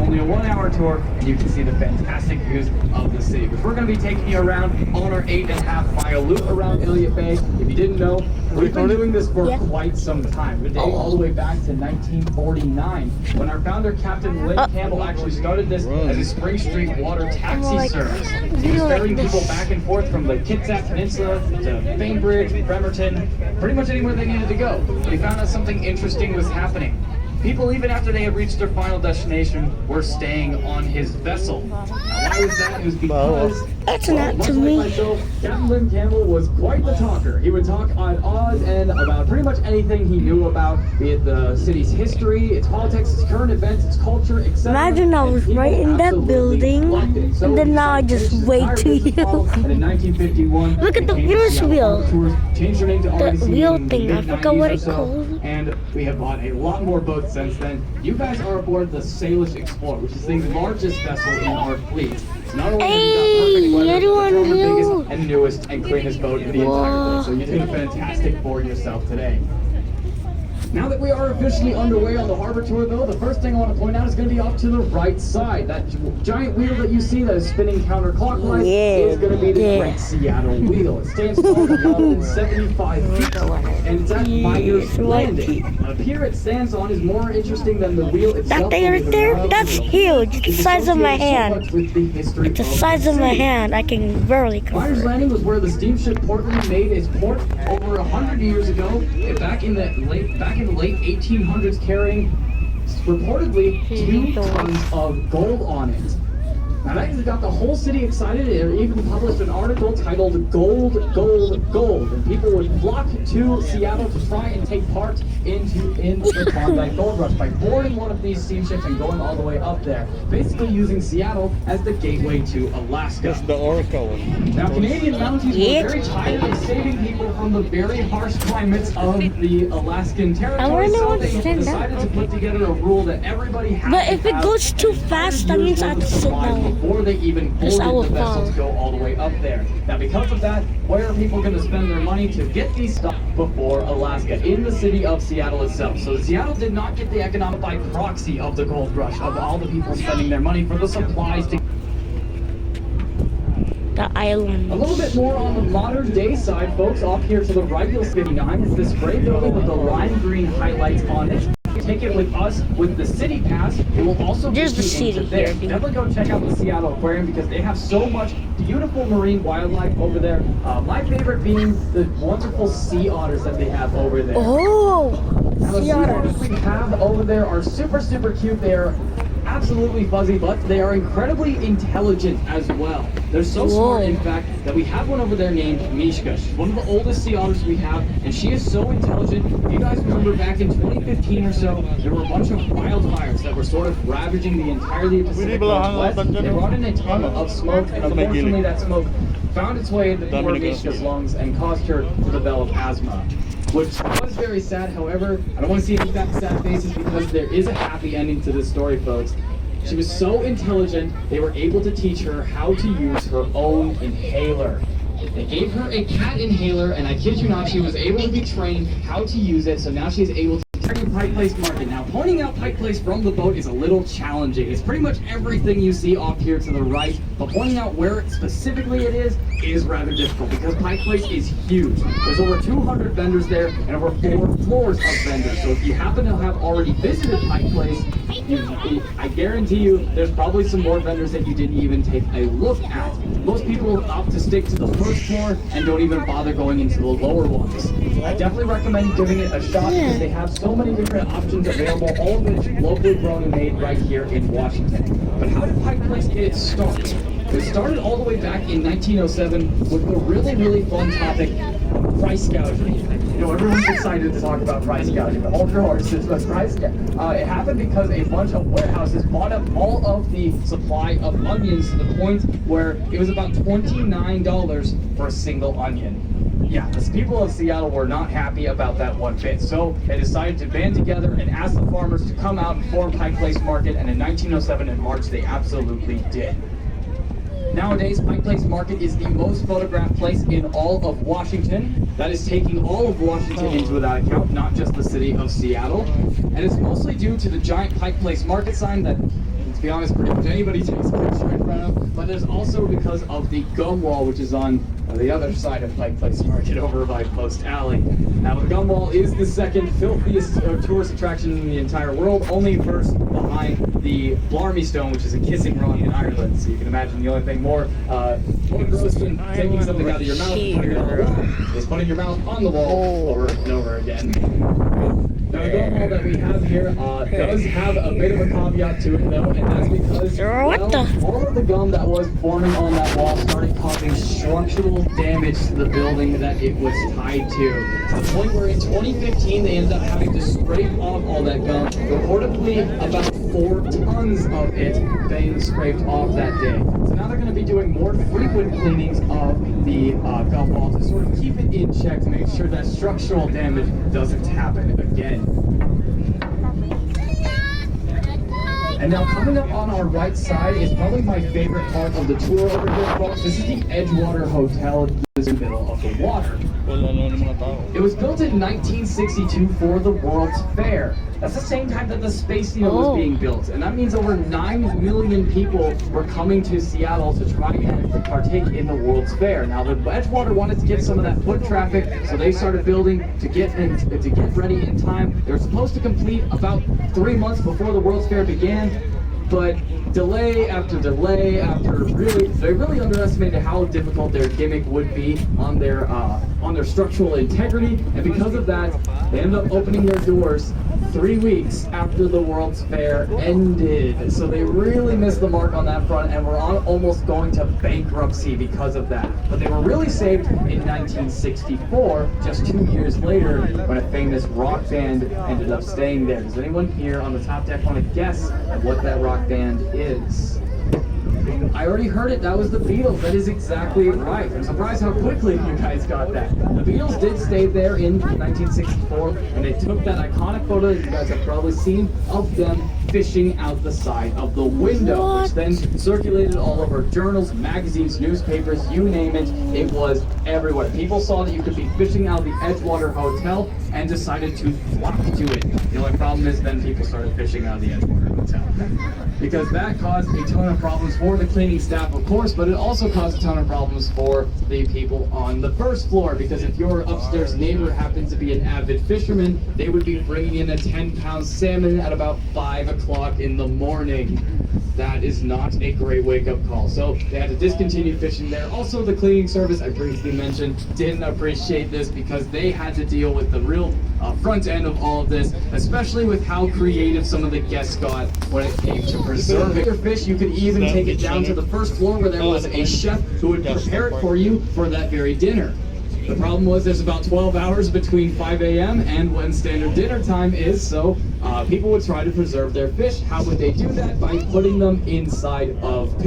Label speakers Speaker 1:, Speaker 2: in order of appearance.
Speaker 1: only a 1-hour tour, and you can see the fantastic views of the city. But we're going to be taking you around on our 8.5-mile loop around Ilya Bay. If you didn't know, we've been doing this for quite some time. We're dating all the way back to 1949, when our founder, Captain Lynn Campbell, actually started this as a Spring Street water taxi service. He was ferrying people back and forth from the Kitsap Peninsula to Bainbridge, Bremerton, pretty much anywhere they needed to go. But he found out something interesting was happening. People, even after they had reached their final destination, were staying on his vessel. Now, why was that? It was because,
Speaker 2: That's not to me.
Speaker 1: Myself, Captain Lynn Campbell was quite the talker. He would talk on Oz and about pretty much anything he knew about, be it the city's history, its politics, its current events, its culture, etc.
Speaker 2: Imagine I was right in that building, and then now I just wait to you.
Speaker 1: And in 1951,
Speaker 2: look at the Ferris wheel.
Speaker 1: Changed their name to Argosy
Speaker 2: The wheel
Speaker 1: in
Speaker 2: thing,
Speaker 1: the
Speaker 2: I forgot what it's
Speaker 1: mid-90s or so,
Speaker 2: called.
Speaker 1: and we have bought a lot more boats since then. You guys are aboard the Salish Explorer, which is the largest vessel in our fleet. So not only have you got perfect weather, but you're the biggest and newest and cleanest boat in the entire fleet. So you're doing fantastic for yourself today. Now that we are officially underway on the harbor tour, though, the first thing I want to point out is going to be off to the right side. That giant wheel that you see that is spinning counterclockwise is going to be the Great Seattle Wheel. It stands tall at 175 feet, and it's at Myers Landing. The pier it stands on is more interesting than the wheel itself.
Speaker 2: That thing right there, that's huge. It's the size of my hand. It's the size of my hand. I can barely cover
Speaker 1: Myers
Speaker 2: it.
Speaker 1: Landing was where the steamship Portland made its port over 100 years ago, back in the late 1800s, carrying reportedly 2 tons of gold on it. Now that got the whole city excited. It even published an article titled Gold, Gold, Gold. And people would flock to Seattle to try and take part in the Klondike Gold Rush by boarding one of these steamships and going all the way up there, basically using Seattle as the gateway to Alaska.
Speaker 3: That's the Oracle one.
Speaker 1: Now, Canadian Mounties were very tired of saving people from the very harsh climates of the Alaskan territory, so they decided to put together a rule that everybody had
Speaker 2: But if it goes too fast, that means I have to sit down.
Speaker 1: before they even boarded the vessel to go all the way up there. Now, because of that, where are people going to spend their money to get these stuff before Alaska? In the city of Seattle itself. So Seattle did not get the economic by proxy of the gold rush, of all the people spending their money for the supplies to
Speaker 2: The island.
Speaker 1: a little bit more on the modern day side, folks. Off here to the right, you'll see 59 is this spray building with the lime green highlights on it. Take it with us with the city pass. It will also
Speaker 2: There's
Speaker 1: get
Speaker 2: the
Speaker 1: you into
Speaker 2: city
Speaker 1: there.
Speaker 2: here, dude.
Speaker 1: Definitely go check out the Seattle Aquarium because they have so much beautiful marine wildlife over there. My favorite being the wonderful sea otters that they have over there.
Speaker 2: Oh,
Speaker 1: Now, the
Speaker 2: sea
Speaker 1: sea
Speaker 2: otters.
Speaker 1: otters we have over there are super, super cute. They are absolutely fuzzy, but they are incredibly intelligent as well. They're so smart, in fact, that we have one over there named Mishka. She's one of the oldest sea otters we have, and she is so intelligent. If you guys remember back in 2015 or so, there were a bunch of wildfires that were sort of ravaging the entirety of the Pacific Northwest. They brought in a ton of smoke, and unfortunately that smoke found its way into poor Mishka's lungs and caused her to develop asthma, which was very sad. However, I don't want to see any sad faces because there is a happy ending to this story, folks. She was so intelligent, they were able to teach her how to use her own inhaler. They gave her a cat inhaler, and I kid you not, she was able to be trained how to use it, so now she's able to Pike Place Market. Now, pointing out Pike Place from the boat is a little challenging. It's pretty much everything you see off here to the right, but pointing out where specifically it is rather difficult because Pike Place is huge. There's over 200 vendors there and over 4 floors of vendors. So if you happen to have already visited Pike Place, I guarantee you there's probably some more vendors that you didn't even take a look at. Most people opt to stick to the first floor and don't even bother going into the lower ones. I definitely recommend giving it a shot because they have so many different options available, all of which locally grown and made right here in Washington. But how did Pike Place get its start? It started all the way back in 1907 with a really, really fun topic, price gouging. You know, everyone's excited to talk about price gouging. The whole horses was price gouging. It happened because a bunch of warehouses bought up all of the supply of onions to the point where it was about $29 for a single onion. Yeah, the people of Seattle were not happy about that one bit, so they decided to band together and ask the farmers to come out and form Pike Place Market, and in 1907 in March, they absolutely did. Nowadays, Pike Place Market is the most photographed place in all of Washington. That is taking all of Washington into that account, not just the city of Seattle. And it's mostly due to the giant Pike Place Market sign that to be honest, pretty much anybody takes a picture in front of. But there's also because of the gum wall, which is on the other side of Pike Place Market over by Post Alley. Now, the gum wall is the second filthiest tourist attraction in the entire world, only first behind the Blarney Stone, which is a kissing rock in Ireland. So you can imagine the only thing more gross than taking something out of your mouth and putting it on the wall is putting your mouth on the wall over and over again. Now, the gum wall that we have here does have a bit of a caveat to it, though, and that's because all of the gum that was forming on that wall started causing structural damage to the building that it was tied to the point where in 2015 they ended up having to scrape off all that gum. Reportedly, about 4 tons of it being scraped off that day. So now they're going to be doing more frequent cleanings of the gum wall to sort of keep it in check to make sure that structural damage doesn't happen again. And now coming up on our right side is probably my favorite part of the tour over here, folks. This is the Edgewater Hotel in the middle of the water. It was built in 1962 for the World's Fair. That's the same time that the Space Needle was being built, and that means over 9 million people were coming to Seattle to try and partake in the World's Fair. Now, the Edgewater wanted to get some of that foot traffic, so they started building to get ready in time. They were supposed to complete about 3 months before the World's Fair began, but delay after they really underestimated how difficult their gimmick would be on their structural integrity, and because of that, they ended up opening their doors 3 weeks after the World's Fair ended. So they really missed the mark on that front and were almost going to bankruptcy because of that. But they were really saved in 1964, just 2 years later, when a famous rock band ended up staying there. Does anyone here on the top deck want to guess at what that rock band is? I already heard it. That was the Beatles. That is exactly right. I'm surprised how quickly you guys got that. The Beatles did stay there in 1964, and they took that iconic photo that you guys have probably seen of them fishing out the side of the window, which then circulated all over journals, magazines, newspapers, you name it. It was everywhere. People saw that you could be fishing out of the Edgewater Hotel and decided to flock to it. The only problem is then people started fishing out of the Edgewater Hotel. Because that caused a ton of problems for the cleaning staff, of course, but it also caused a ton of problems for the people on the first floor, because if your upstairs neighbor happens to be an avid fisherman, they would be bringing in a 10-pound salmon at about 5 o'clock in the morning. That is not a great wake-up call. So they had to discontinue fishing there. Also, the cleaning service, I briefly mentioned, didn't appreciate this because they had to deal with the real front end of all of this, especially with how creative some of the guests got when it came to preserving your fish. You could even take it down to the first floor where there was a chef who would prepare it for you for that very dinner. The problem was there's about 12 hours between 5 a.m. and when standard dinner time is, so people would try to preserve their fish. How would they do that? By putting them inside of pillows.